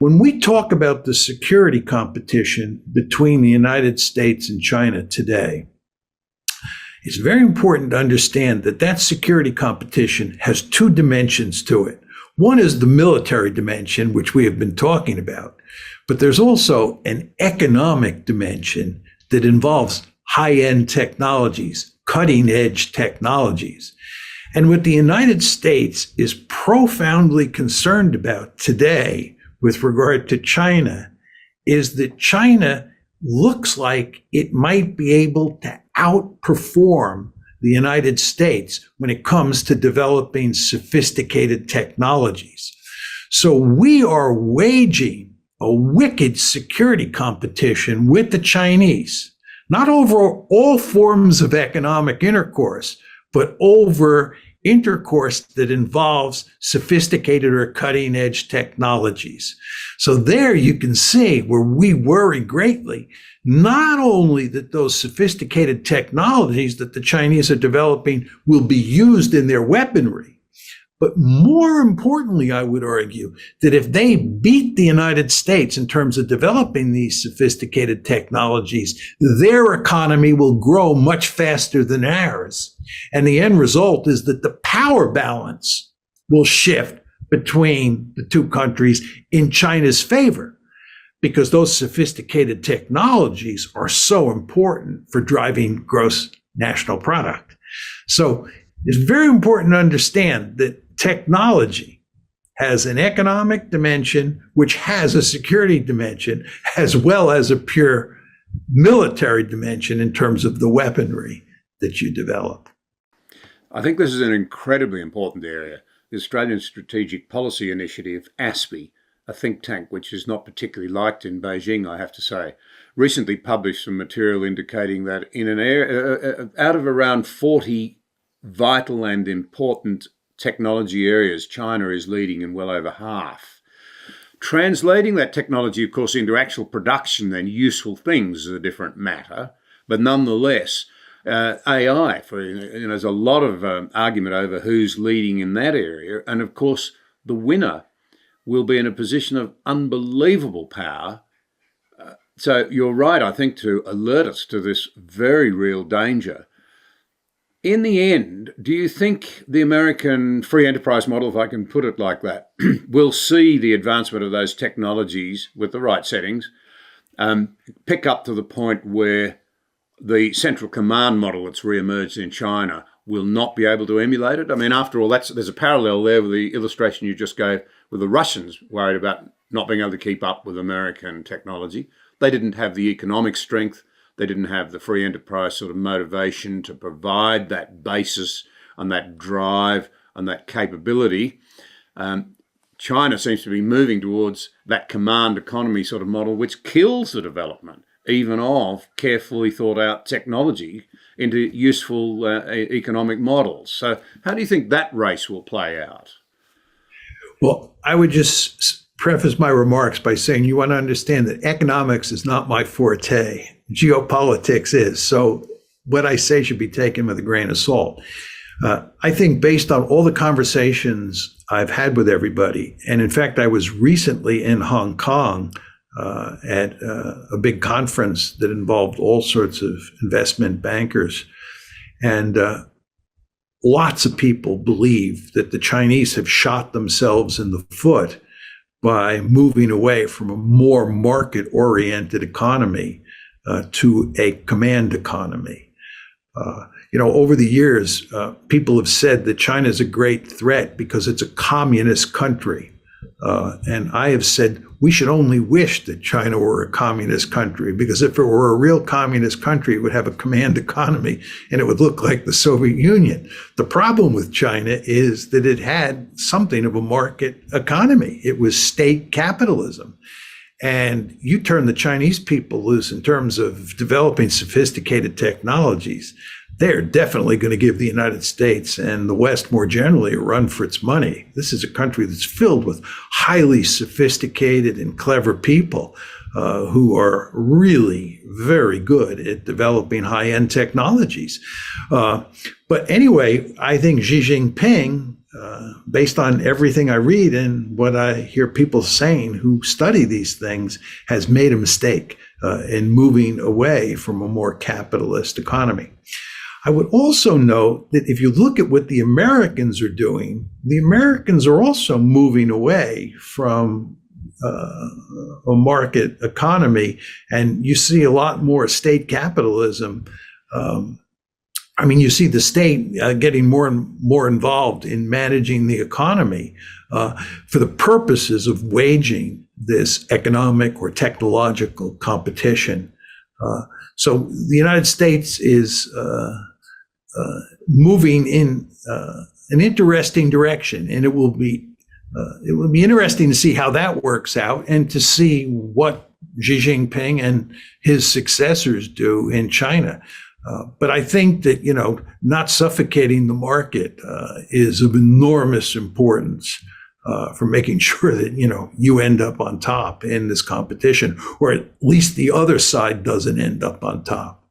When we talk about the security competition between the United States and China today, it's very important to understand that that security competition has two dimensions to it. One is the military dimension, which we have been talking about, but there's also an economic dimension that involves high-end technologies, cutting-edge technologies. And what the United States is profoundly concerned about today with regard to China is that China looks like it might be able to outperform the United States when it comes to developing sophisticated technologies. So we are waging a wicked security competition with the Chinese, not over all forms of economic intercourse, but over intercourse that involves sophisticated or cutting edge technologies. So there you can see where we worry greatly, not only that those sophisticated technologies that the Chinese are developing will be used in their weaponry, but more importantly, I would argue that if they beat the United States in terms of developing these sophisticated technologies, their economy will grow much faster than ours. And the end result is that the power balance will shift between the two countries in China's favor, because those sophisticated technologies are so important for driving gross national product. So it's very important to understand that technology has an economic dimension, which has a security dimension, as well as a pure military dimension in terms of the weaponry that you develop. I think this is an incredibly important area. The Australian Strategic Policy Initiative, ASPI, a think tank which is not particularly liked in Beijing, I have to say, recently published some material indicating that in an area, out of around 40 vital and important technology areas, China is leading in well over half. Translating that technology, of course, into actual production and useful things is a different matter, but nonetheless, AI, there's a lot of argument over who's leading in that area, and of course, the winner will be in a position of unbelievable power. So you're right, I think, to alert us to this very real danger. In the end, do you think the American free enterprise model, if I can put it like that, will see the advancement of those technologies with the right settings pick up to the point where the central command model that's re-emerged in China will not be able to emulate it? I mean, after all, there's a parallel there with the illustration you just gave with the Russians worried about not being able to keep up with American technology. They didn't have the economic strength. They didn't have the free enterprise sort of motivation to provide that basis and that drive and that capability. China seems to be moving towards that command economy sort of model, which kills the development even of carefully thought out technology into useful economic models. So how do you think that race will play out? Well, I would just preface my remarks by saying you want to understand that economics is not my forte. Geopolitics is. So what I say should be taken with a grain of salt. I think based on all the conversations I've had with everybody, and in fact, I was recently in Hong Kong at a big conference that involved all sorts of investment bankers. And lots of people believe that the Chinese have shot themselves in the foot by moving away from a more market-oriented economy to a command economy. Over the years, people have said that China is a great threat because it's a communist country. And I have said we should only wish that China were a communist country, because if it were a real communist country, it would have a command economy and it would look like the Soviet Union. The problem with China is that it had something of a market economy. It was state capitalism. And you turn the Chinese people loose in terms of developing sophisticated technologies, they're definitely going to give the United States and the West more generally a run for its money. This is a country that's filled with highly sophisticated and clever people who are really very good at developing high-end technologies. But anyway, I think Xi Jinping based on everything I read and what I hear people saying who study these things, has made a mistake in moving away from a more capitalist economy. I would also note that if you look at what the Americans are doing, the Americans are also moving away from a market economy, and you see a lot more state capitalism. You see the state getting more and more involved in managing the economy for the purposes of waging this economic or technological competition. So the United States is moving in an interesting direction, and it will be interesting to see how that works out, and to see what Xi Jinping and his successors do in China. But I think that, not suffocating the market is of enormous importance for making sure that, you end up on top in this competition, or at least the other side doesn't end up on top.